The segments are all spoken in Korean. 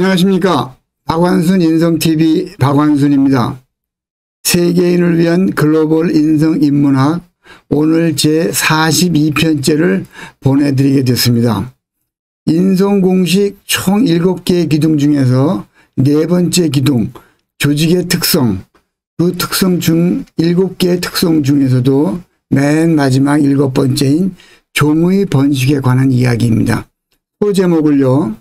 안녕하십니까. 박완순 인성TV 박완순입니다. 세계인을 위한 글로벌 인성인문학 오늘 제 42편째를 보내드리게 됐습니다. 인성공식 총 7개의 기둥 중에서 4번째 기둥 조직의 특성, 그 특성 중 7개의 특성 중에서도 맨 마지막 7번째인 종의 번식에 관한 이야기입니다. 소제목을요,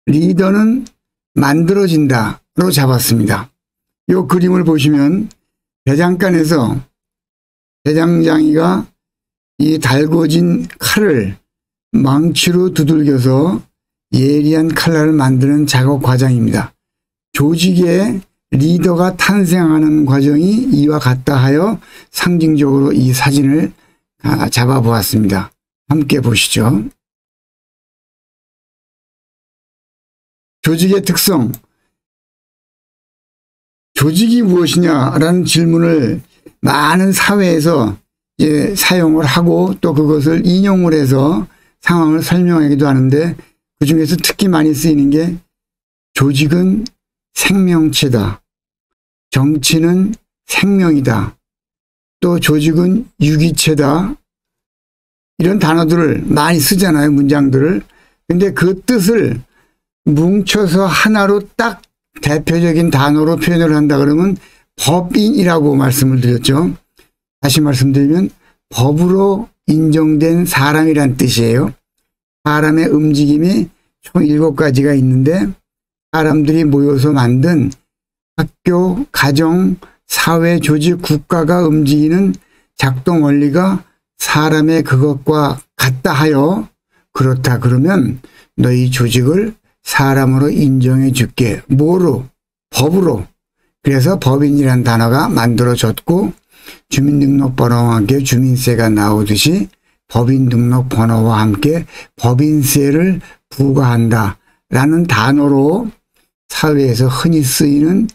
리더는 만들어진다로 잡았습니다. 이 그림을 보시면 대장간에서 대장장이가 이 달궈진 칼을 망치로 두들겨서 예리한 칼날을 만드는 작업 과정입니다. 조직의 리더가 탄생하는 과정이 이와 같다 하여 상징적으로 이 사진을 잡아보았습니다. 함께 보시죠. 조직의 특성, 조직이 무엇이냐라는 질문을 많은 사회에서 이제 사용을 하고 또 그것을 인용을 해서 상황을 설명하기도 하는데, 그 중에서 특히 많이 쓰이는 게 조직은 생명체다, 정치는 생명이다, 또 조직은 유기체다, 이런 단어들을 많이 쓰잖아요, 문장들을. 근데 그 뜻을 뭉쳐서 하나로 딱 대표적인 단어로 표현을 한다 그러면 법인이라고 말씀을 드렸죠. 다시 말씀드리면 법으로 인정된 사람이란 뜻이에요. 사람의 움직임이 총 7가지가 있는데, 사람들이 모여서 만든 학교, 가정, 사회, 조직, 국가가 움직이는 작동 원리가 사람의 그것과 같다 하여, 그렇다 그러면 너희 조직을 사람으로 인정해 줄게. 뭐로? 법으로. 그래서 법인이란 단어가 만들어졌고, 주민등록번호와 함께 주민세가 나오듯이 법인등록번호와 함께 법인세를 부과한다 라는 단어로 사회에서 흔히 쓰이는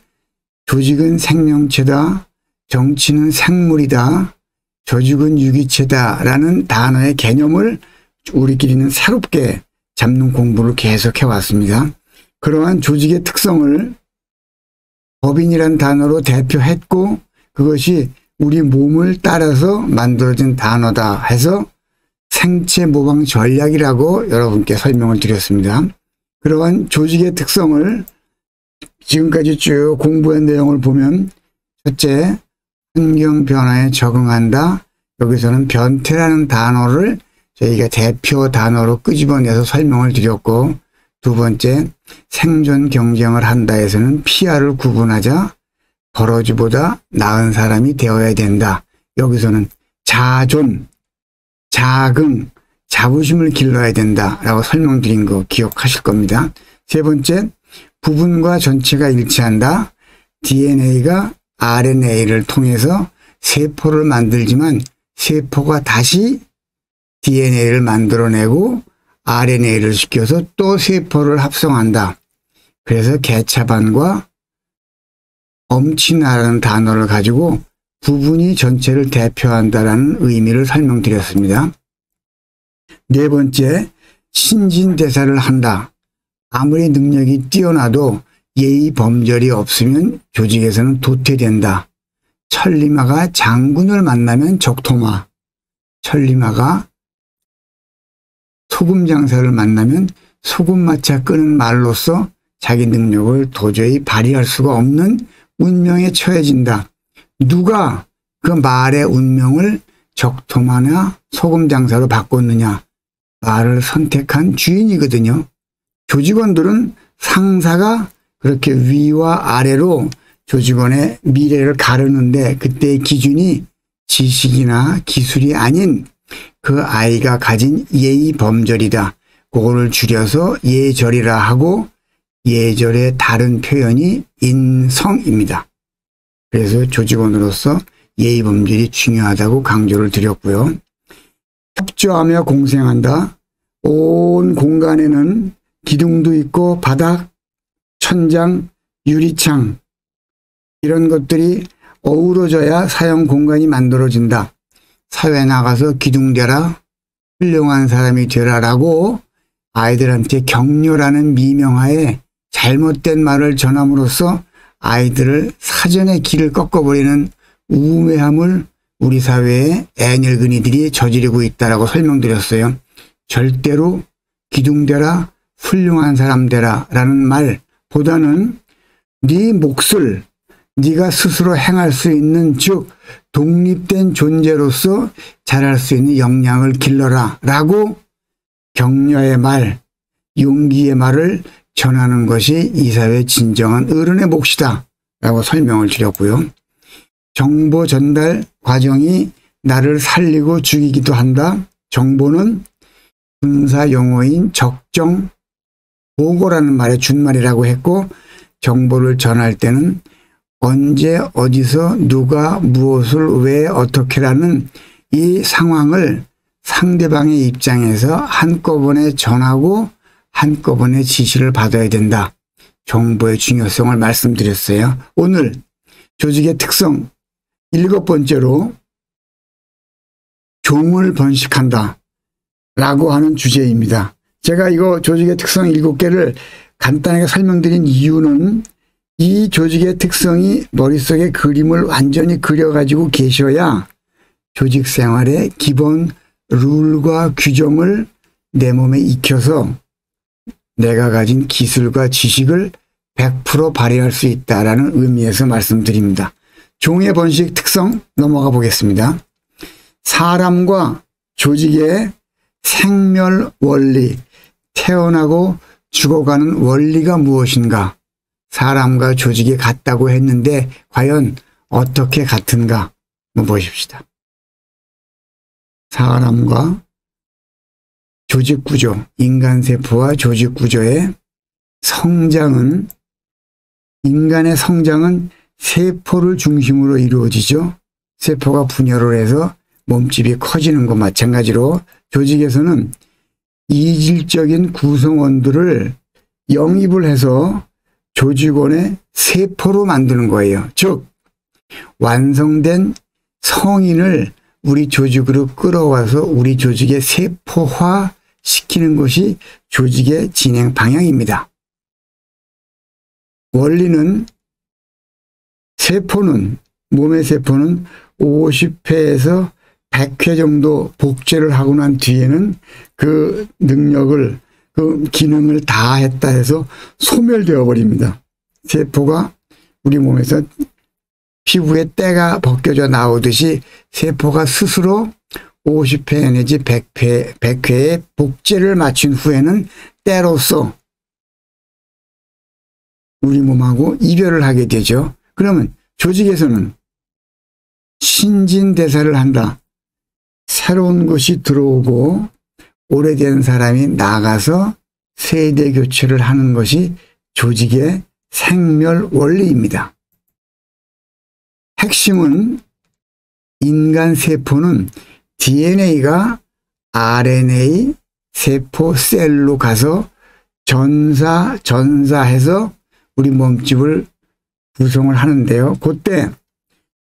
조직은 생명체다, 정치는 생물이다, 조직은 유기체다 라는 단어의 개념을 우리끼리는 새롭게 잡는 공부를 계속해 왔습니다. 그러한 조직의 특성을 법인이란 단어로 대표했고, 그것이 우리 몸을 따라서 만들어진 단어다 해서 생체 모방 전략이라고 여러분께 설명을 드렸습니다. 그러한 조직의 특성을 지금까지 쭉 공부한 내용을 보면, 첫째, 환경 변화에 적응한다. 여기서는 변태라는 단어를 저희가 대표 단어로 끄집어내서 설명을 드렸고, 두 번째, 생존 경쟁을 한다 해서는 피아를 구분하자 버러지보다 나은 사람이 되어야 된다. 여기서는 자존, 자긍, 자부심을 길러야 된다라고 설명드린 거 기억하실 겁니다. 세 번째, 부분과 전체가 일치한다. DNA가 RNA를 통해서 세포를 만들지만 세포가 다시 DNA를 만들어내고 RNA를 시켜서 또 세포를 합성한다. 그래서 개차반과 엄친아라는 단어를 가지고 부분이 전체를 대표한다라는 의미를 설명드렸습니다. 네 번째, 신진대사를 한다. 아무리 능력이 뛰어나도 예의 범절이 없으면 조직에서는 도태된다. 천리마가 장군을 만나면 적토마, 천리마가 소금 장사를 만나면 소금마차 끄는 말로써 자기 능력을 도저히 발휘할 수가 없는 운명에 처해진다. 누가 그 말의 운명을 적토마나 소금 장사로 바꿨느냐? 말을 선택한 주인이거든요. 조직원들은 상사가 그렇게 위와 아래로 조직원의 미래를 가르는데, 그때의 기준이 지식이나 기술이 아닌 그 아이가 가진 예의 범절이다. 그거를 줄여서 예절이라 하고, 예절의 다른 표현이 인성입니다. 그래서 조직원으로서 예의 범절이 중요하다고 강조를 드렸고요. 협조하며 공생한다. 온 공간에는 기둥도 있고 바닥, 천장, 유리창 이런 것들이 어우러져야 사용 공간이 만들어진다. 사회 나가서 기둥되라, 훌륭한 사람이 되라라고 아이들한테 격려라는 미명하에 잘못된 말을 전함으로써 아이들을 사전에 길을 꺾어버리는 우매함을 우리 사회의 애늙은이들이 저지르고 있다라고 설명드렸어요. 절대로 기둥되라, 훌륭한 사람 되라 라는 말보다는 네 몫을 네가 스스로 행할 수 있는, 즉 독립된 존재로서 잘할 수 있는 역량을 길러라 라고 격려의 말, 용기의 말을 전하는 것이 이 사회의 진정한 어른의 몫이다 라고 설명을 드렸고요. 정보 전달 과정이 나를 살리고 죽이기도 한다. 정보는 군사 용어인 적정 보고라는 말의 준말이라고 했고, 정보를 전할 때는 언제 어디서 누가 무엇을 왜 어떻게라는 이 상황을 상대방의 입장에서 한꺼번에 전하고 한꺼번에 지시를 받아야 된다. 정보의 중요성을 말씀드렸어요. 오늘 조직의 특성 7번째로 종을 번식한다 라고 하는 주제입니다. 제가 이거 조직의 특성 7개를 간단하게 설명드린 이유는 이 조직의 특성이 머릿속에 그림을 완전히 그려가지고 계셔야 조직 생활의 기본 룰과 규정을 내 몸에 익혀서 내가 가진 기술과 지식을 100% 발휘할 수 있다라는 의미에서 말씀드립니다. 종의 번식 특성 넘어가 보겠습니다. 사람과 조직의 생멸 원리, 태어나고 죽어가는 원리가 무엇인가? 사람과 조직이 같다고 했는데 과연 어떻게 같은가? 한번 보십시다. 사람과 조직 구조, 인간 세포와 조직 구조의 성장은, 인간의 성장은 세포를 중심으로 이루어지죠. 세포가 분열을 해서 몸집이 커지는 것 마찬가지로 조직에서는 이질적인 구성원들을 영입을 해서 조직원의 세포로 만드는 거예요. 즉 완성된 성인을 우리 조직으로 끌어와서 우리 조직의 세포화 시키는 것이 조직의 진행 방향입니다. 원리는 세포는, 몸의 세포는 50회에서 100회 정도 복제를 하고 난 뒤에는 그 능력을, 그 기능을 다 했다 해서 소멸되어 버립니다. 세포가 우리 몸에서 피부에 때가 벗겨져 나오듯이 세포가 스스로 50회 내지 100회의 복제를 마친 후에는 때로서 우리 몸하고 이별을 하게 되죠. 그러면 조직에서는 신진대사를 한다. 새로운 것이 들어오고 오래된 사람이 나가서 세대 교체를 하는 것이 조직의 생멸 원리입니다. 핵심은 인간 세포는 DNA가 RNA 세포 셀로 가서 전사해서 우리 몸집을 구성을 하는데요. 그때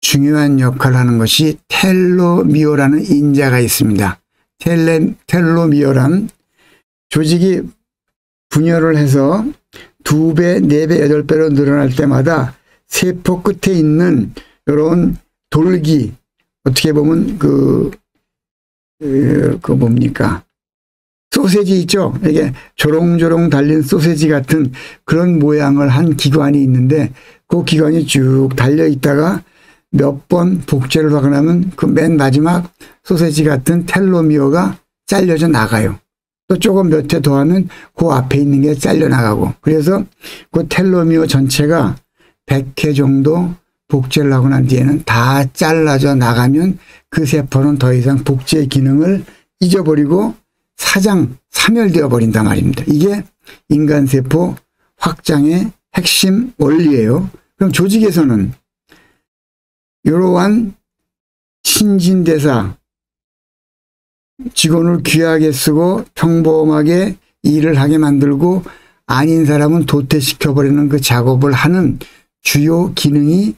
중요한 역할을 하는 것이 텔로미어라는 인자가 있습니다. 텔로미어란 조직이 분열을 해서 2배, 4배, 8배로 늘어날 때마다 세포 끝에 있는 이런 돌기, 어떻게 보면 그 뭡니까? 소세지 있죠? 이게 조롱조롱 달린 소세지 같은 그런 모양을 한 기관이 있는데 그 기관이 쭉 달려 있다가 몇 번 복제를 하고 나면 그 맨 마지막 소세지 같은 텔로미어가 잘려져 나가요. 또 조금 몇 회 더 하면 그 앞에 있는 게 잘려 나가고, 그래서 그 텔로미어 전체가 100회 정도 복제를 하고 난 뒤에는 다 잘라져 나가면 그 세포는 더 이상 복제 기능을 잊어버리고 사멸되어 버린단 말입니다. 이게 인간 세포 확장의 핵심 원리예요. 그럼 조직에서는 이러한 신진대사, 직원을 귀하게 쓰고 평범하게 일을 하게 만들고 아닌 사람은 도태시켜버리는 그 작업을 하는 주요 기능이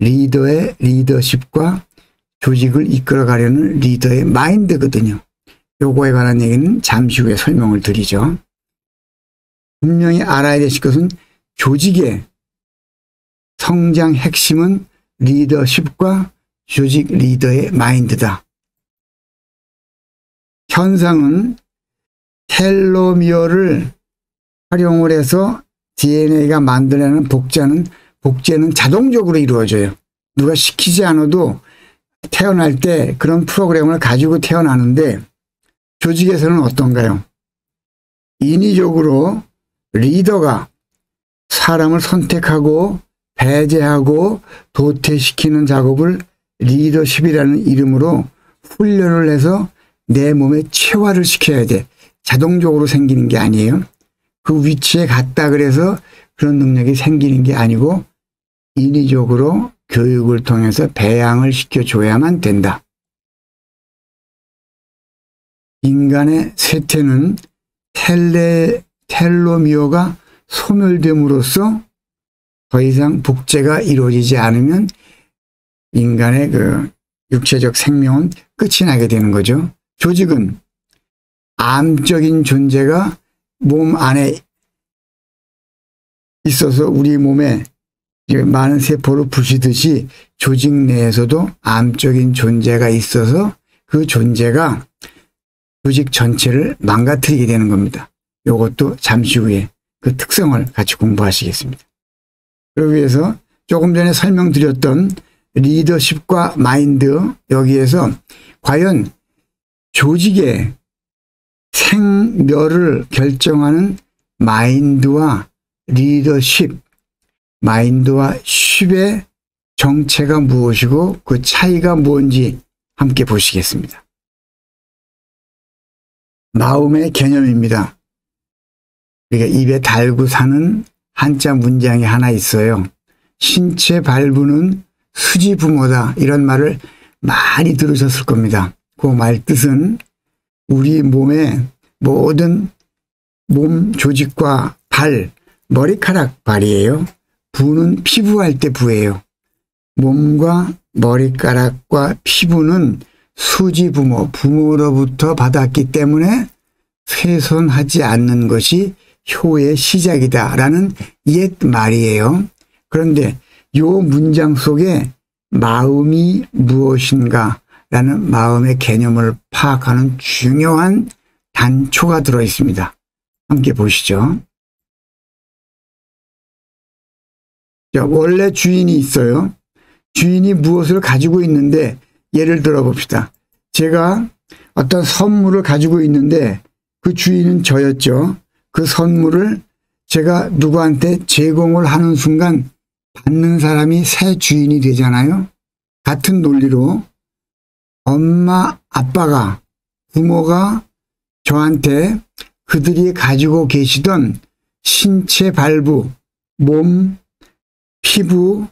리더의 리더십과 조직을 이끌어가려는 리더의 마인드거든요. 요거에 관한 얘기는 잠시 후에 설명을 드리죠. 분명히 알아야 되실 것은 조직의 성장 핵심은 리더십과 조직 리더의 마인드다. 현상은 텔로미어를 활용을 해서 DNA가 만들어내는 복제는 자동적으로 이루어져요. 누가 시키지 않아도 태어날 때 그런 프로그램을 가지고 태어나는데 조직에서는 어떤가요? 인위적으로 리더가 사람을 선택하고 배제하고 도태시키는 작업을 리더십이라는 이름으로 훈련을 해서 내 몸에 체화를 시켜야 돼. 자동적으로 생기는 게 아니에요. 그 위치에 갔다 그래서 그런 능력이 생기는 게 아니고 인위적으로 교육을 통해서 배양을 시켜줘야만 된다. 인간의 쇠퇴는 텔로미어가 소멸됨으로써 더 이상 복제가 이루어지지 않으면 인간의 그 육체적 생명은 끝이 나게 되는 거죠. 조직은 암적인 존재가 몸 안에 있어서 우리 몸에 많은 세포를 부시듯이 조직 내에서도 암적인 존재가 있어서 그 존재가 조직 전체를 망가뜨리게 되는 겁니다. 이것도 잠시 후에 그 특성을 같이 공부하시겠습니다. 그러기 위해서 조금 전에 설명드렸던 리더십과 마인드, 여기에서 과연 조직의 생멸을 결정하는 마인드와 리더십, 마인드와 쉽의 정체가 무엇이고 그 차이가 뭔지 함께 보시겠습니다. 마음의 개념입니다. 그러니까 입에 달고 사는 한자 문장이 하나 있어요. 신체 발부는 수지부모다, 이런 말을 많이 들으셨을 겁니다. 그 말 뜻은 우리 몸의 모든 몸 조직과 발, 머리카락 발이에요. 부는 피부할 때 부예요. 몸과 머리카락과 피부는 수지부모, 부모로부터 받았기 때문에 훼손하지 않는 것이 효의 시작이다라는 옛 말이에요. 그런데 이 문장 속에 마음이 무엇인가 라는 마음의 개념을 파악하는 중요한 단초가 들어 있습니다. 함께 보시죠. 자, 원래 주인이 있어요. 주인이 무엇을 가지고 있는데, 예를 들어 봅시다. 제가 어떤 선물을 가지고 있는데 그 주인은 저였죠. 그 선물을 제가 누구한테 제공을 하는 순간 받는 사람이 새 주인이 되잖아요. 같은 논리로 엄마, 아빠가, 부모가 저한테 그들이 가지고 계시던 신체 발부, 몸, 피부,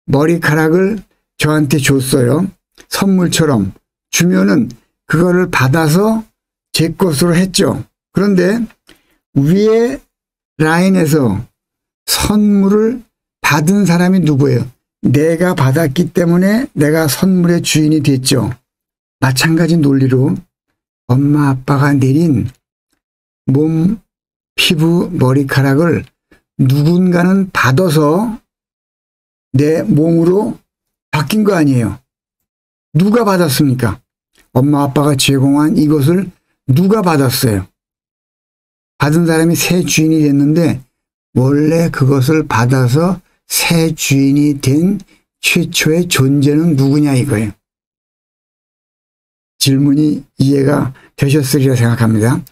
머리카락을 저한테 줬어요. 선물처럼 주면은 그거를 받아서 제 것으로 했죠. 그런데 위에 라인에서 선물을 받은 사람이 누구예요? 내가 받았기 때문에 내가 선물의 주인이 됐죠. 마찬가지 논리로 엄마 아빠가 내린 몸, 피부, 머리카락을 누군가는 받아서 내 몸으로 바뀐 거 아니에요. 누가 받았습니까? 엄마 아빠가 제공한 이것을 누가 받았어요? 받은 사람이 새 주인이 됐는데 원래 그것을 받아서 새 주인이 된 최초의 존재는 누구냐 이거예요. 질문이 이해가 되셨으리라 생각합니다.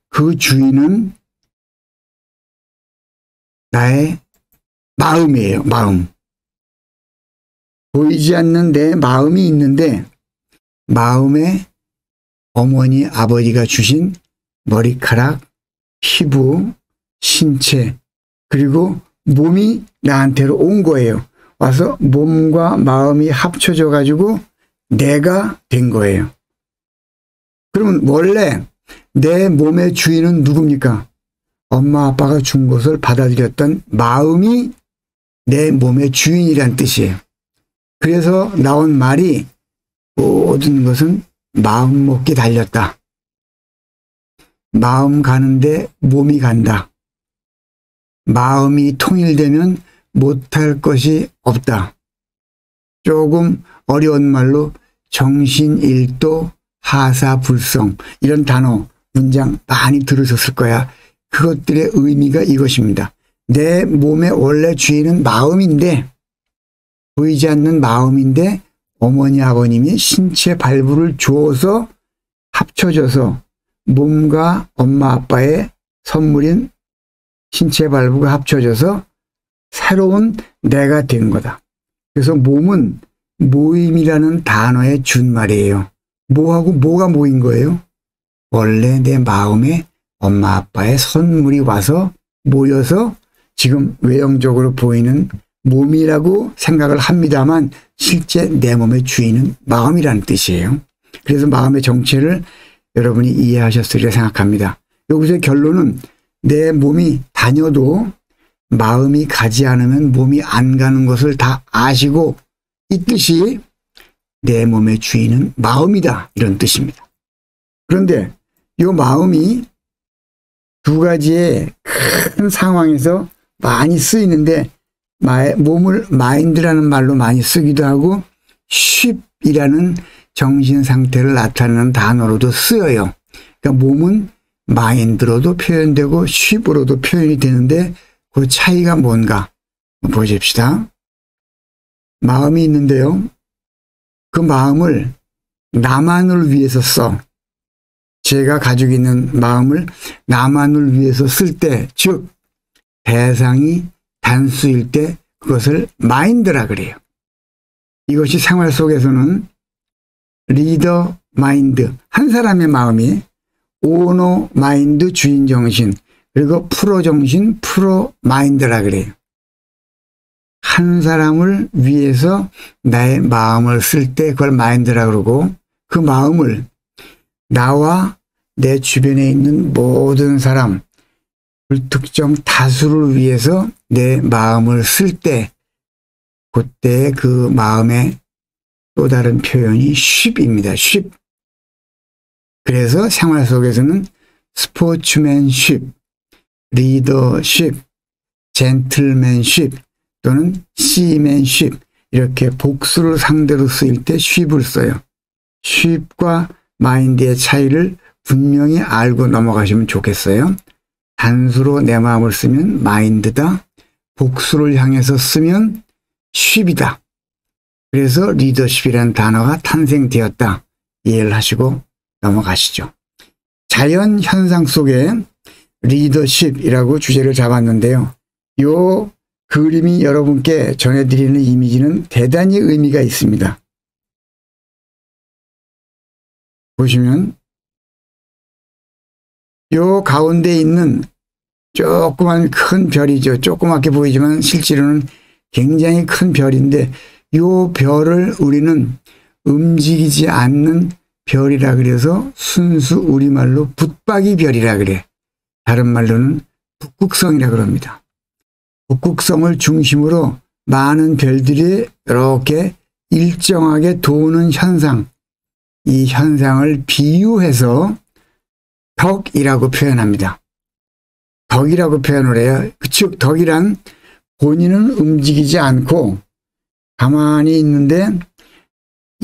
그 주인은 나의 마음이에요. 마음. 보이지 않는 내 마음이 있는데 마음에 어머니, 아버지가 주신 머리카락, 피부, 신체, 그리고 몸이 나한테로 온 거예요. 와서 몸과 마음이 합쳐져 가지고 내가 된 거예요. 그러면 원래 내 몸의 주인은 누굽니까? 엄마 아빠가 준 것을 받아들였던 마음이 내 몸의 주인이란 뜻이에요. 그래서 나온 말이 모든 것은 마음 먹기 달렸다. 마음 가는데 몸이 간다. 마음이 통일되면 못할 것이 없다. 조금 어려운 말로 정신일도 하사불성 이런 단어 문장 많이 들으셨을 거야. 그것들의 의미가 이것입니다. 내 몸의 원래 주인은 마음인데 보이지 않는 마음인데 어머니 아버님이 신체 발부를 주어서 합쳐져서 몸과 엄마 아빠의 선물인 신체 발부가 합쳐져서 새로운 내가 된 거다. 그래서 몸은 모임이라는 단어의 준말이에요. 뭐하고 뭐가 모인 거예요? 원래 내 마음에 엄마 아빠의 선물이 와서 모여서 지금 외형적으로 보이는 몸이라고 생각을 합니다만 실제 내 몸의 주인은 마음이라는 뜻이에요. 그래서 마음의 정체를 여러분이 이해하셨으리라 생각합니다. 여기서의 결론은 내 몸이 다녀도 마음이 가지 않으면 몸이 안 가는 것을 다 아시고 이 뜻이 내 몸의 주인은 마음이다 이런 뜻입니다. 그런데 이 마음이 두 가지의 큰 상황에서 많이 쓰이는데 몸을 마인드라는 말로 많이 쓰기도 하고 쉽이라는 정신 상태를 나타내는 단어로도 쓰여요. 그러니까 몸은 마인드로도 표현되고 쉽으로도 표현이 되는데 그 차이가 뭔가 보십시다. 마음이 있는데요. 그 마음을 나만을 위해서 써. 제가 가지고 있는 마음을 나만을 위해서 쓸 때, 즉 대상이 단수일 때 그것을 마인드라 그래요. 이것이 생활 속에서는 리더 마인드, 한 사람의 마음이 오너 마인드 주인 정신, 그리고 프로 정신, 프로 마인드라 그래요. 한 사람을 위해서 나의 마음을 쓸 때 그걸 마인드라 그러고 그 마음을 나와 내 주변에 있는 모든 사람, 불특정 다수를 위해서 내 마음을 쓸 때 그때 그 마음의 또 다른 표현이 쉽입니다. 쉽. 그래서 생활 속에서는 스포츠맨십, 리더십, 젠틀맨십 또는 시맨십 이렇게 복수를 상대로 쓰일 때 쉽을 써요. 쉽과 마인드의 차이를 분명히 알고 넘어가시면 좋겠어요. 단수로 내 마음을 쓰면 마인드다. 복수를 향해서 쓰면 쉽이다. 그래서 리더십이라는 단어가 탄생되었다. 이해를 하시고 넘어가시죠. 자연 현상 속에 리더십이라고 주제를 잡았는데요. 이 그림이 여러분께 전해드리는 이미지는 대단히 의미가 있습니다. 보시면 요 가운데 있는 조그만 큰 별이죠. 조그맣게 보이지만 실제로는 굉장히 큰 별인데 요 별을 우리는 움직이지 않는 별이라 그래서 순수 우리말로 붙박이 별이라 그래. 다른 말로는 북극성이라 그럽니다. 북극성을 중심으로 많은 별들이 이렇게 일정하게 도는 현상, 이 현상을 비유해서 덕이라고 표현합니다. 덕이라고 표현을 해요. 즉 덕이란 본인은 움직이지 않고 가만히 있는데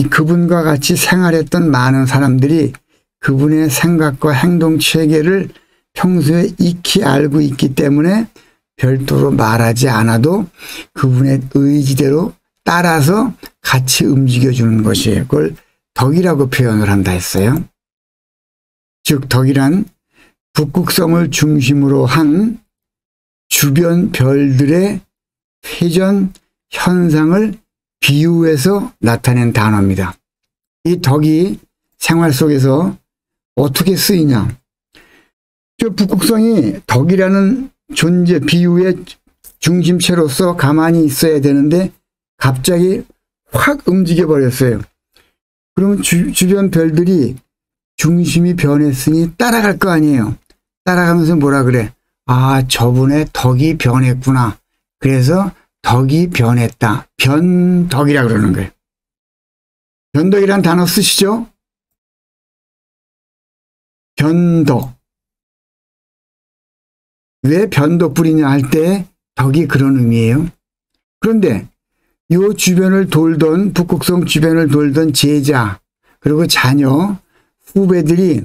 그분과 같이 생활했던 많은 사람들이 그분의 생각과 행동 체계를 평소에 익히 알고 있기 때문에 별도로 말하지 않아도 그분의 의지대로 따라서 같이 움직여주는 것이에요. 그걸 덕이라고 표현을 한다 했어요. 즉 덕이란 북극성을 중심으로 한 주변 별들의 회전 현상을 비유해서 나타낸 단어입니다. 이 덕이 생활 속에서 어떻게 쓰이냐. 저 북극성이 덕이라는 존재 비유의 중심체로서 가만히 있어야 되는데 갑자기 확 움직여 버렸어요. 그러면 주변 별들이 중심이 변했으니 따라갈 거 아니에요. 따라가면서 뭐라 그래? 아, 저분의 덕이 변했구나. 그래서 덕이 변했다. 변덕이라 그러는 거예요. 변덕이란 단어 쓰시죠? 변덕. 왜 변덕 부리냐 할 때 덕이 그런 의미예요. 그런데 요 주변을 돌던, 북극성 주변을 돌던 제자 그리고 자녀, 후배들이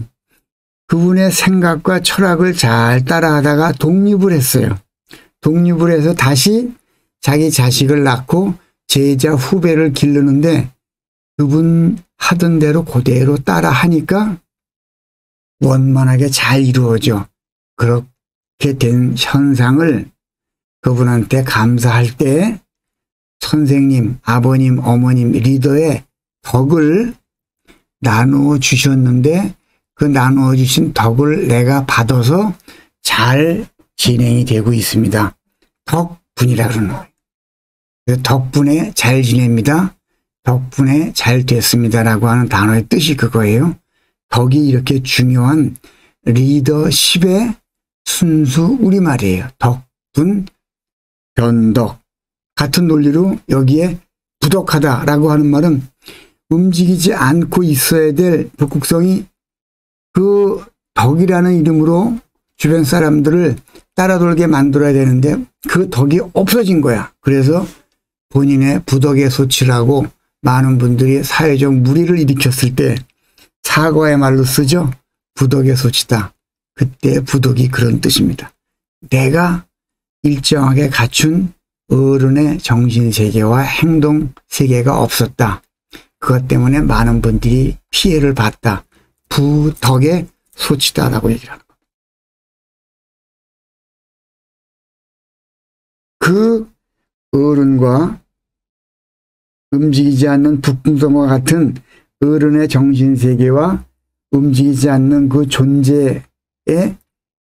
그분의 생각과 철학을 잘 따라하다가 독립을 했어요. 독립을 해서 다시 자기 자식을 낳고 제자 후배를 기르는데 그분 하던 대로 그대로 따라 하니까 원만하게 잘 이루어져. 그렇게 된 현상을 그분한테 감사할 때 선생님, 아버님, 어머님, 리더의 덕을 나누어 주셨는데 그 나누어 주신 덕을 내가 받아서 잘 진행이 되고 있습니다. 덕분이라 그러는 거예요. 그래서 덕분에 잘 지냅니다. 덕분에 잘 됐습니다라고 하는 단어의 뜻이 그거예요. 덕이 이렇게 중요한 리더십의 순수 우리말이에요. 덕분, 변덕. 같은 논리로 여기에 부덕하다라고 하는 말은 움직이지 않고 있어야 될 북극성이 그 덕이라는 이름으로 주변 사람들을 따라돌게 만들어야 되는데 그 덕이 없어진 거야. 그래서 본인의 부덕의 소치라고 많은 분들이 사회적 무리를 일으켰을 때 사과의 말로 쓰죠. 부덕의 소치다. 그때 부덕이 그런 뜻입니다. 내가 일정하게 갖춘 어른의 정신세계와 행동세계가 없었다. 그것 때문에 많은 분들이 피해를 봤다. 부덕의 소치다라고 얘기를 하는 겁니다. 그 어른과 움직이지 않는 북극성과 같은 어른의 정신세계와 움직이지 않는 그 존재의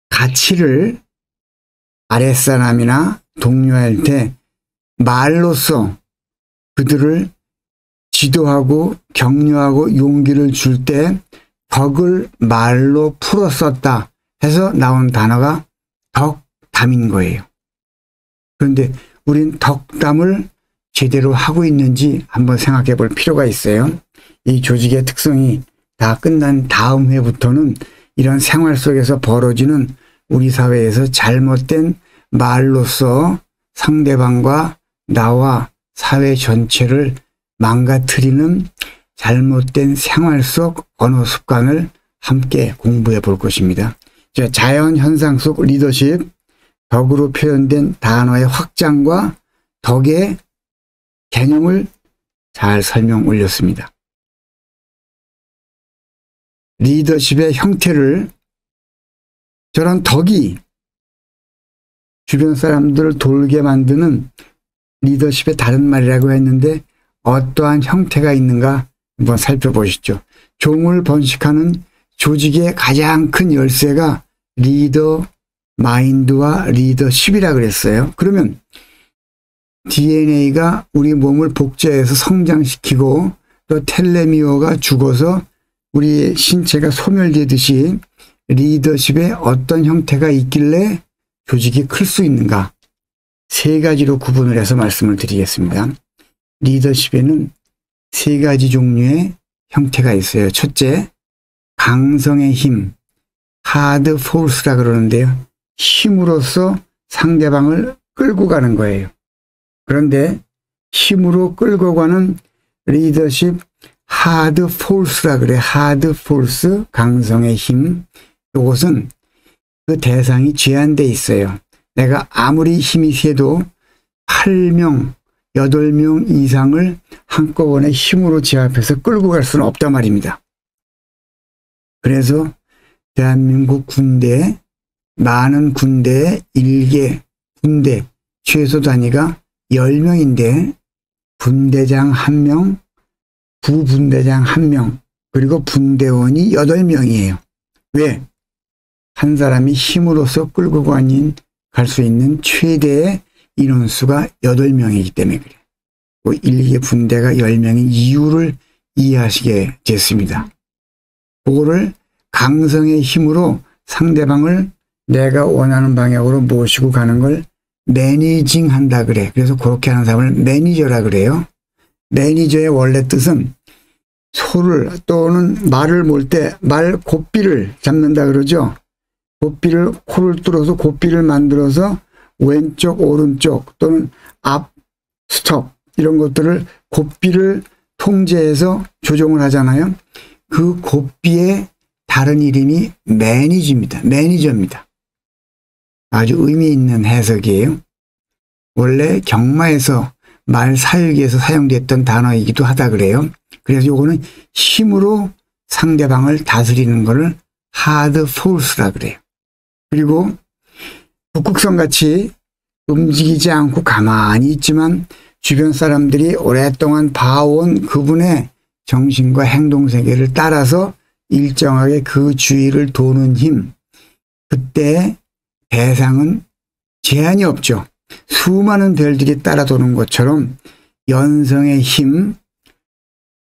가치를 아랫사람이나 동료할 때 말로써 그들을 지도하고 격려하고 용기를 줄 때 덕을 말로 풀어 썼다 해서 나온 단어가 덕담인 거예요. 그런데 우린 덕담을 제대로 하고 있는지 한번 생각해 볼 필요가 있어요. 이 조직의 특성이 다 끝난 다음 회부터는 이런 생활 속에서 벌어지는 우리 사회에서 잘못된 말로써 상대방과 나와 사회 전체를 망가뜨리는 잘못된 생활 속 언어 습관을 함께 공부해 볼 것입니다. 자연 현상 속 리더십, 덕으로 표현된 단어의 확장과 덕의 개념을 잘 설명 올렸습니다. 리더십의 형태를 저런 덕이 주변 사람들을 돌게 만드는 리더십의 다른 말이라고 했는데 어떠한 형태가 있는가 한번 살펴보시죠. 종을 번식하는 조직의 가장 큰 열쇠가 리더 마인드와 리더십이라 그랬어요. 그러면 DNA가 우리 몸을 복제해서 성장시키고 또 텔레미어가 죽어서 우리 신체가 소멸되듯이 리더십에 어떤 형태가 있길래 조직이 클 수 있는가? 세 가지로 구분을 해서 말씀을 드리겠습니다. 리더십에는 세 가지 종류의 형태가 있어요. 첫째, 강성의 힘, 하드 포스라 그러는데요. 힘으로써 상대방을 끌고 가는 거예요. 그런데 힘으로 끌고 가는 리더십, 하드 포스라 그래. 하드 포스, 강성의 힘. 이것은 그 대상이 제한돼 있어요. 내가 아무리 힘이 세도 8명, 8명 이상을 한꺼번에 힘으로 제압해서 끌고 갈 수는 없단 말입니다. 그래서 대한민국 군대, 많은 군대의 일개 군대 최소 단위가 10명인데 분대장 1명, 부분대장 1명, 그리고 분대원이 8명이에요. 왜? 한 사람이 힘으로써 끌고 갈 수 있는 최대의 인원수가 8명이기 때문에 그래요. 그 일개 분대가 10명인 이유를 이해하시게 됐습니다. 그거를 강성의 힘으로 상대방을 내가 원하는 방향으로 모시고 가는 걸 매니징 한다 그래. 그래서 그렇게 하는 사람을 매니저라 그래요. 매니저의 원래 뜻은 소를 또는 말을 몰 때 말 고삐를 잡는다 그러죠. 고삐를 코를 뚫어서 고삐를 만들어서 왼쪽 오른쪽 또는 앞 스톱 이런 것들을 고삐를 통제해서 조종을 하잖아요. 그 고삐의 다른 이름이 매니저입니다. 아주 의미 있는 해석이에요. 원래 경마에서 말 사육에서 사용됐던 단어이기도 하다 그래요. 그래서 요거는 힘으로 상대방을 다스리는 거를 하드 포스라 그래요. 그리고 북극성같이 움직이지 않고 가만히 있지만 주변 사람들이 오랫동안 봐온 그분의 정신과 행동 세계를 따라서 일정하게 그 주위를 도는 힘. 그때 대상은 제한이 없죠. 수많은 별들이 따라 도는 것처럼 연성의 힘,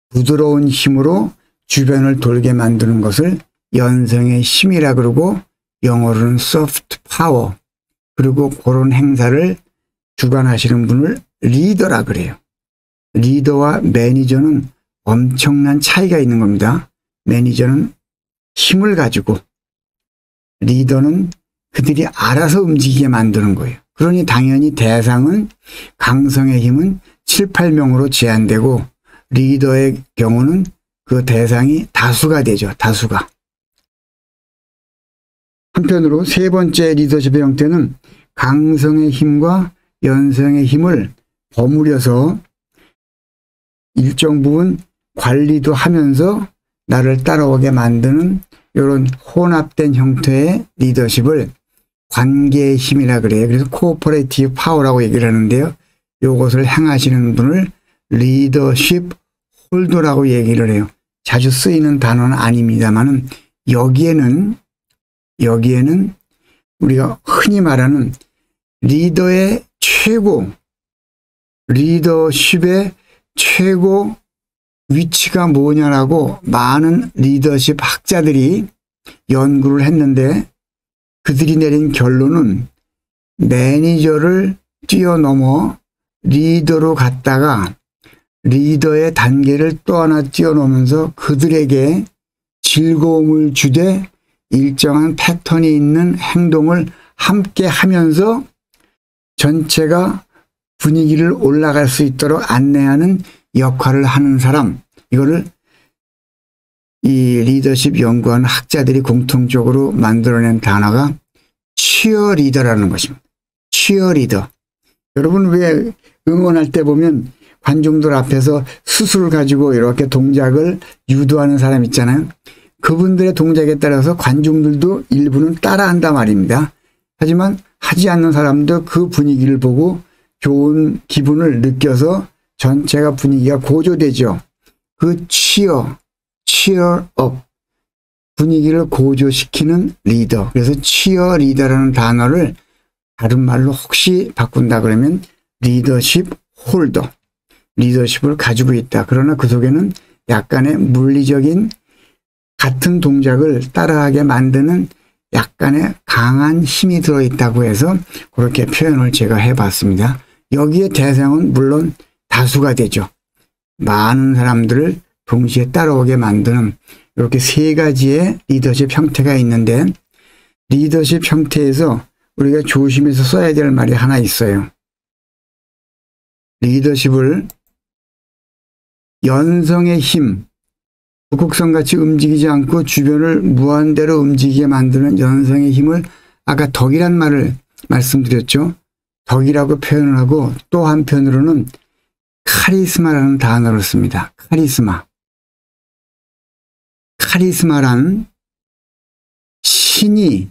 부드러운 힘으로 주변을 돌게 만드는 것을 연성의 힘이라 그러고 영어로는 soft power. 그리고 그런 행사를 주관하시는 분을 리더라 그래요. 리더와 매니저는 엄청난 차이가 있는 겁니다. 매니저는 힘을 가지고 리더는 그들이 알아서 움직이게 만드는 거예요. 그러니 당연히 대상은 강성의 힘은 7, 8명으로 제한되고 리더의 경우는 그 대상이 다수가 되죠. 다수가. 한편으로 세 번째 리더십의 형태는 강성의 힘과 연성의 힘을 버무려서 일정 부분 관리도 하면서 나를 따라오게 만드는 이런 혼합된 형태의 리더십을 관계의 힘이라 그래요. 그래서 코오퍼레이티브 파워라고 얘기를 하는데요. 이것을 행하시는 분을 리더십 홀더라고 얘기를 해요. 자주 쓰이는 단어는 아닙니다만은 여기에는 우리가 흔히 말하는 리더의 최고, 리더십의 최고 위치가 뭐냐라고 많은 리더십 학자들이 연구를 했는데 그들이 내린 결론은 매니저를 뛰어넘어 리더로 갔다가 리더의 단계를 또 하나 뛰어넘으면서 그들에게 즐거움을 주되 일정한 패턴이 있는 행동을 함께 하면서 전체가 분위기를 올라갈 수 있도록 안내하는 역할을 하는 사람, 이거를 이 리더십 연구하는 학자들이 공통적으로 만들어낸 단어가 치어리더라는 것입니다. 치어리더. 여러분 왜 응원할 때 보면 관중들 앞에서 수술을 가지고 이렇게 동작을 유도하는 사람 있잖아요. 그분들의 동작에 따라서 관중들도 일부는 따라한단 말입니다. 하지만 하지 않는 사람도 그 분위기를 보고 좋은 기분을 느껴서 전체가 분위기가 고조되죠. 그 치어업 분위기를 고조시키는 리더. 그래서 치어리더라는 단어를 다른 말로 혹시 바꾼다 그러면 리더십 홀더. 리더십을 가지고 있다. 그러나 그 속에는 약간의 물리적인 같은 동작을 따라하게 만드는 약간의 강한 힘이 들어있다고 해서 그렇게 표현을 제가 해봤습니다. 여기에 대상은 물론 다수가 되죠. 많은 사람들을 동시에 따라오게 만드는 이렇게 세 가지의 리더십 형태가 있는데 리더십 형태에서 우리가 조심해서 써야 될 말이 하나 있어요. 리더십을 연성의 힘, 북극성같이 움직이지 않고 주변을 무한대로 움직이게 만드는 연성의 힘을 아까 덕이란 말을 말씀드렸죠. 덕이라고 표현을 하고 또 한편으로는 카리스마라는 단어를 씁니다. 카리스마. 카리스마란 신이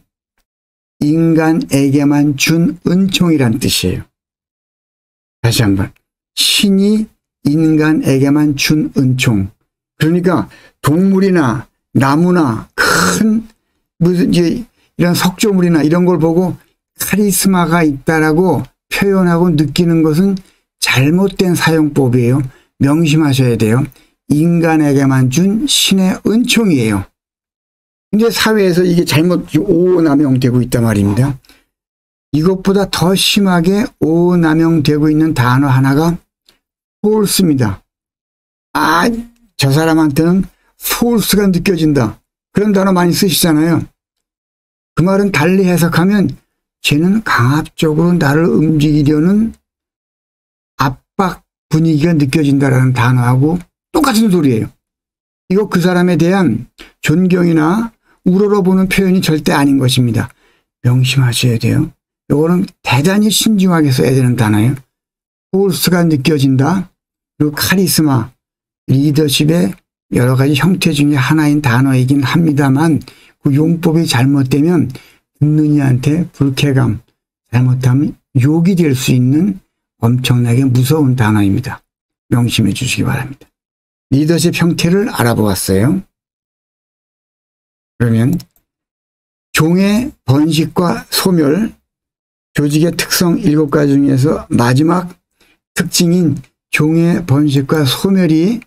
인간에게만 준 은총이란 뜻이에요. 다시 한번. 신이 인간에게만 준 은총. 그러니까 동물이나 나무나 큰 무슨 이제 이런 석조물이나 이런 걸 보고 카리스마가 있다라고 표현하고 느끼는 것은 잘못된 사용법이에요. 명심하셔야 돼요. 인간에게만 준 신의 은총이에요. 근데 사회에서 이게 잘못 오남용되고 있단 말입니다. 이것보다 더 심하게 오남용되고 있는 단어 하나가 false입니다. 저 사람한테는 false가 느껴진다. 그런 단어 많이 쓰시잖아요. 그 말은 달리 해석하면 쟤는 강압적으로 나를 움직이려는 압박 분위기가 느껴진다라는 단어하고 똑같은 소리예요. 이거 그 사람에 대한 존경이나 우러러보는 표현이 절대 아닌 것입니다. 명심하셔야 돼요. 이거는 대단히 신중하게 써야 되는 단어예요. 포스가 느껴진다. 그리고 카리스마, 리더십의 여러 가지 형태 중에 하나인 단어이긴 합니다만 그 용법이 잘못되면 듣는 이한테 불쾌감, 잘못하면 욕이 될 수 있는 엄청나게 무서운 단어입니다. 명심해 주시기 바랍니다. 리더십 형태를 알아보았어요. 그러면 종의 번식과 소멸, 조직의 특성 7가지 중에서 마지막 특징인 종의 번식과 소멸이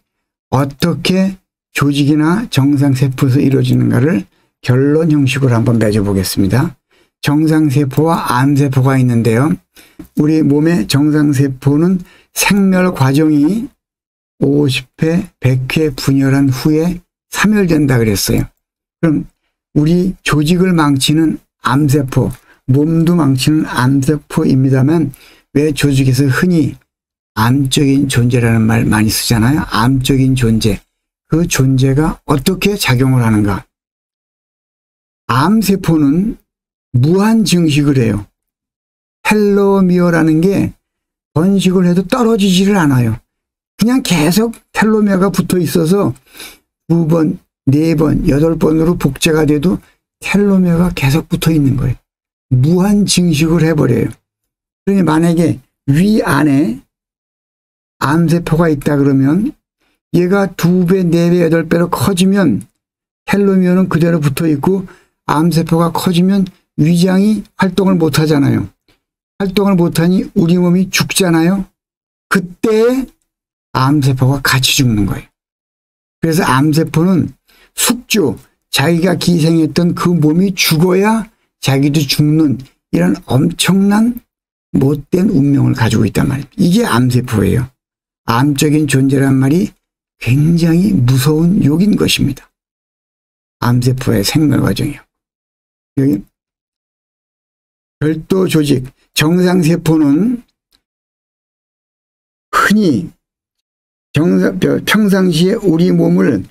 어떻게 조직이나 정상세포에서 이루어지는가를 결론 형식으로 한번 맺어보겠습니다. 정상세포와 암세포가 있는데요. 우리 몸의 정상세포는 생멸 과정이 50회, 100회 분열한 후에 사멸된다 그랬어요. 그럼 우리 조직을 망치는 암세포, 몸도 망치는 암세포입니다만 왜 조직에서 흔히 암적인 존재라는 말 많이 쓰잖아요. 암적인 존재. 그 존재가 어떻게 작용을 하는가? 암세포는 무한 증식을 해요. 텔로미어라는 게 번식을 해도 떨어지지를 않아요. 그냥 계속 텔로미어가 붙어 있어서 2번, 4번, 8번으로 복제가 돼도 텔로미어가 계속 붙어 있는 거예요. 무한 증식을 해버려요. 그러니 만약에 위 안에 암세포가 있다 그러면 얘가 2배, 4배, 8배로 커지면 텔로미어는 그대로 붙어 있고 암세포가 커지면 위장이 활동을 못 하잖아요. 활동을 못하니 우리 몸이 죽잖아요. 그때 암세포가 같이 죽는 거예요. 그래서 암세포는 숙주, 자기가 기생했던 그 몸이 죽어야 자기도 죽는 이런 엄청난 못된 운명을 가지고 있단 말이에요. 이게 암세포예요. 암적인 존재란 말이 굉장히 무서운 욕인 것입니다. 암세포의 생멸 과정이요. 여기 별도 조직, 정상세포는 흔히 평상시에 우리 몸을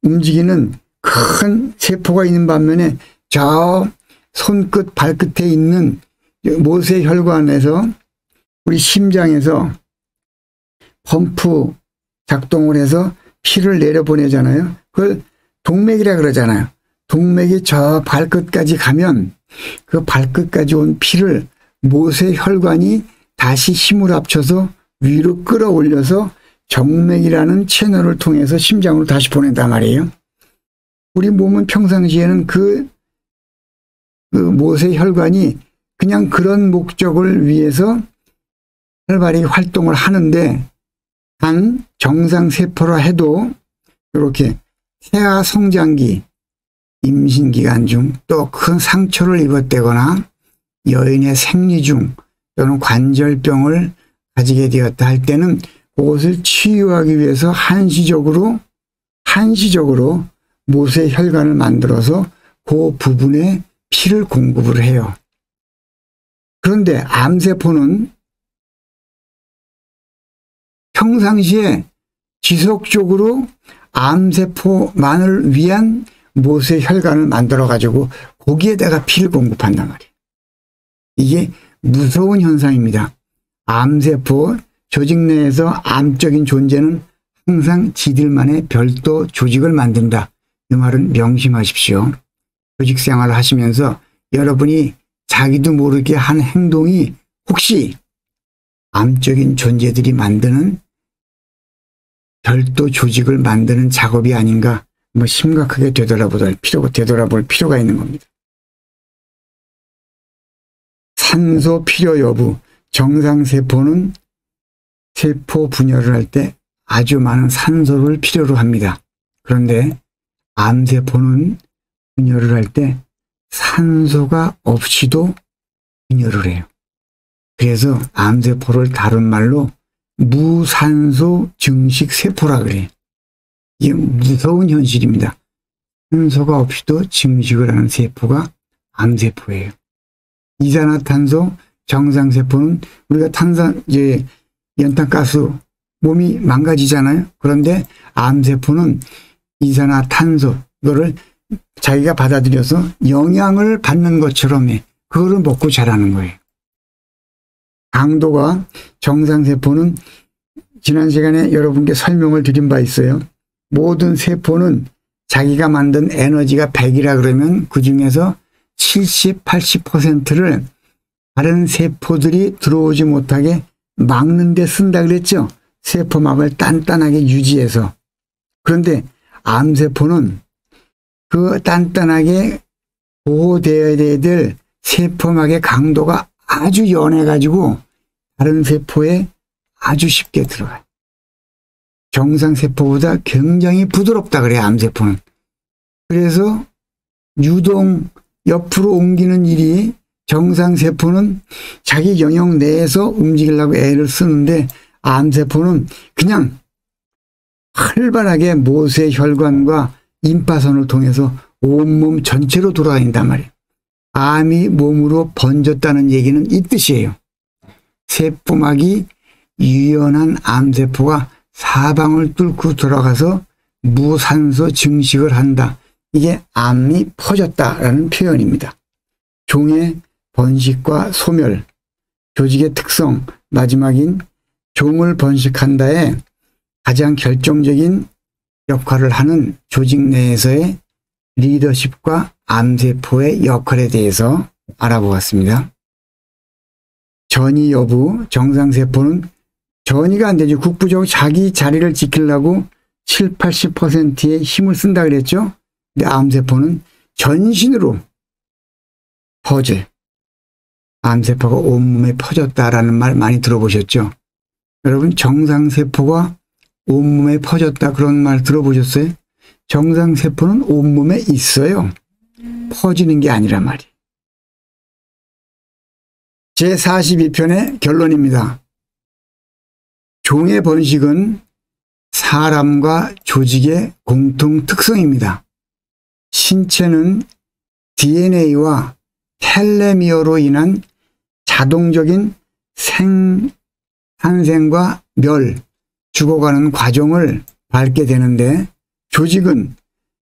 움직이는 큰 세포가 있는 반면에 저 손끝, 발끝에 있는 모세혈관에서 우리 심장에서 펌프 작동을 해서 피를 내려보내잖아요. 그걸 동맥이라 그러잖아요. 동맥이 저 발끝까지 가면 그 발끝까지 온 피를 모세혈관이 다시 힘을 합쳐서 위로 끌어올려서 정맥이라는 채널을 통해서 심장으로 다시 보낸단 말이에요. 우리 몸은 평상시에는 그 모세혈관이 그냥 그런 목적을 위해서 활발히 활동을 하는데 단 정상세포라 해도 이렇게 태아 성장기, 임신기간 중 또 큰 상처를 입었다거나 여인의 생리 중 또는 관절병을 가지게 되었다 할 때는 그것을 치유하기 위해서 한시적으로 모세혈관을 만들어서 그 부분에 피를 공급을 해요. 그런데 암세포는 평상시에 지속적으로 암세포만을 위한 모세혈관을 만들어가지고 거기에다가 피를 공급한단 말이에요. 이게 무서운 현상입니다. 암세포 조직 내에서 암적인 존재는 항상 지들만의 별도 조직을 만든다. 이 말은 명심하십시오. 조직 생활을 하시면서 여러분이 자기도 모르게 한 행동이 혹시 암적인 존재들이 만드는 별도 조직을 만드는 작업이 아닌가 심각하게 되돌아볼 필요가 있는 겁니다. 산소 필요 여부. 정상세포는 세포 분열을 할 때 아주 많은 산소를 필요로 합니다. 그런데 암세포는 분열을 할 때 산소가 없이도 분열을 해요. 그래서 암세포를 다른 말로 무산소 증식 세포라 그래요. 이게 무서운 현실입니다. 산소가 없이도 증식을 하는 세포가 암세포예요. 이산화탄소 정상세포는 우리가 연탄가스 몸이 망가지잖아요. 그런데 암세포는 이산화탄소 이거를 자기가 받아들여서 영향을 받는 것처럼 해. 그거를 먹고 자라는 거예요. 강도가 정상세포는 지난 시간에 여러분께 설명을 드린 바 있어요. 모든 세포는 자기가 만든 에너지가 100이라 그러면 그 중에서 70, 80%를 다른 세포들이 들어오지 못하게 막는 데 쓴다 그랬죠. 세포막을 단단하게 유지해서. 그런데 암세포는 그 단단하게 보호되어야 될 세포막의 강도가 아주 연해가지고 다른 세포에 아주 쉽게 들어가요. 정상세포보다 굉장히 부드럽다 그래요, 암세포는. 그래서 유동 옆으로 옮기는 일이 정상세포는 자기 영역 내에서 움직이려고 애를 쓰는데 암세포는 그냥 활발하게 모세 혈관과 임파선을 통해서 온몸 전체로 돌아다닌단 말이에요. 암이 몸으로 번졌다는 얘기는 이 뜻이에요. 세포막이 유연한 암세포가 사방을 뚫고 들어가서 무산소 증식을 한다. 이게 암이 퍼졌다라는 표현입니다. 종의 번식과 소멸, 조직의 특성, 마지막인 종을 번식한다에 가장 결정적인 역할을 하는 조직 내에서의 리더십과 암세포의 역할에 대해서 알아보았습니다. 전이 여부, 정상세포는 전이가 안 되죠. 국부적으로 자기 자리를 지키려고 7, 80%의 힘을 쓴다 그랬죠. 근데 암세포는 전신으로 퍼져. 암세포가 온몸에 퍼졌다라는 말 많이 들어보셨죠? 여러분 정상세포가 온몸에 퍼졌다 그런 말 들어보셨어요? 정상세포는 온몸에 있어요. 퍼지는 게 아니란 말이에요. 제42편의 결론입니다. 종의 번식은 사람과 조직의 공통 특성입니다. 신체는 DNA와 텔레미어로 인한 자동적인 탄생과 죽어가는 과정을 밟게 되는데 조직은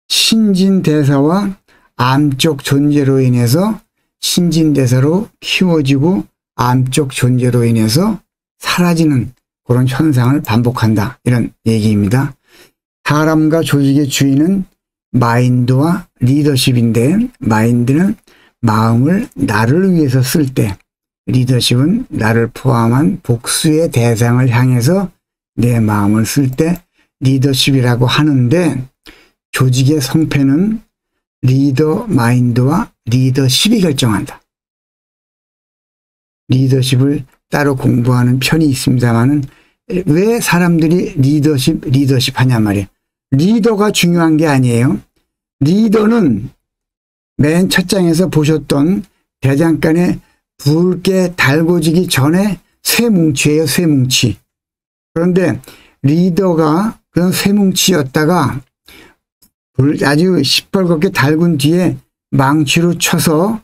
신진대사와 암적 존재로 인해서 신진대사로 키워지고 암적 존재로 인해서 사라지는 그런 현상을 반복한다. 이런 얘기입니다. 사람과 조직의 주인은 마인드와 리더십인데 마인드는 마음을 나를 위해서 쓸 때 리더십은 나를 포함한 복수의 대상을 향해서 내 마음을 쓸 때 리더십이라고 하는데 조직의 성패는 리더 마인드와 리더십이 결정한다. 리더십을 따로 공부하는 편이 있습니다만은 왜 사람들이 리더십 하냐 말이에요. 리더가 중요한 게 아니에요. 리더는 맨 첫 장에서 보셨던 대장간에 붉게 달궈지기 전에 쇠뭉치예요. 쇠뭉치. 그런데 리더가 그런 쇠뭉치였다가 아주 시뻘겋게 달군 뒤에 망치로 쳐서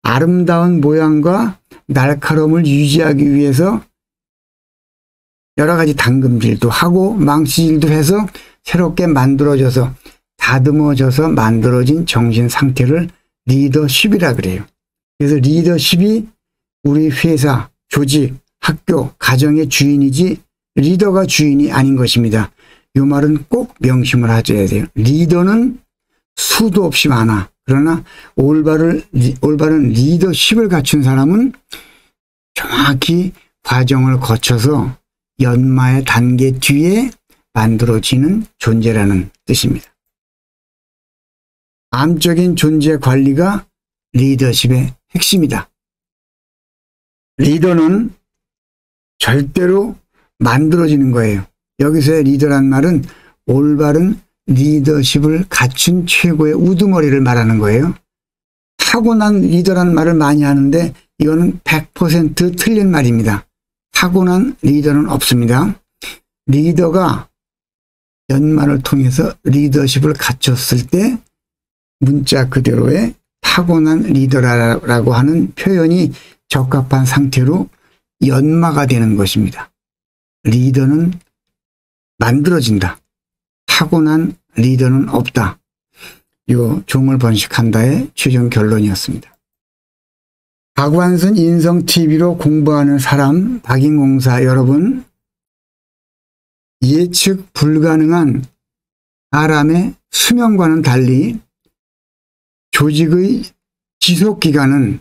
아름다운 모양과 날카로움을 유지하기 위해서 여러 가지 당금질도 하고 망치질도 해서 새롭게 만들어져서 다듬어져서 만들어진 정신 상태를 리더십이라 그래요. 그래서 리더십이 우리 회사, 조직, 학교, 가정의 주인이지 리더가 주인이 아닌 것입니다. 이 말은 꼭 명심을 하셔야 돼요. 리더는 수도 없이 많아. 그러나 올바른 리더십을 갖춘 사람은 정확히 과정을 거쳐서 연마의 단계 뒤에 만들어지는 존재라는 뜻입니다. 암적인 존재 관리가 리더십의 핵심이다. 리더는 절대로 만들어지는 거예요. 여기서의 리더란 말은 올바른 리더십을 갖춘 최고의 우두머리를 말하는 거예요. 타고난 리더란 말을 많이 하는데 이거는 100% 틀린 말입니다. 타고난 리더는 없습니다. 리더가 연마를 통해서 리더십을 갖췄을 때 문자 그대로의 타고난 리더라고 하는 표현이 적합한 상태로 연마가 되는 것입니다. 리더는 만들어진다. 타고난 리더는 없다. 요 종을 번식한다의 최종 결론이었습니다. 박완순 인성TV로 공부하는 사람 박인공사 여러분, 예측 불가능한 사람의 수명과는 달리 조직의 지속기간은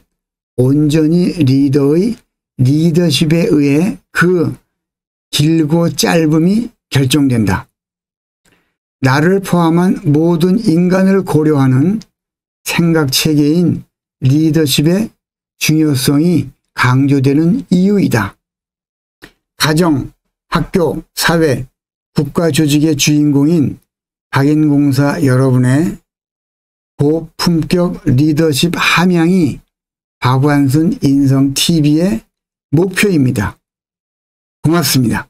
온전히 리더의 리더십에 의해 그 길고 짧음이 결정된다. 나를 포함한 모든 인간을 고려하는 생각체계인 리더십의 중요성이 강조되는 이유이다. 가정, 학교, 사회, 국가 조직의 주인공인 박인공사 여러분의 고품격 리더십 함양이 박완순 인성TV의 목표입니다. 고맙습니다.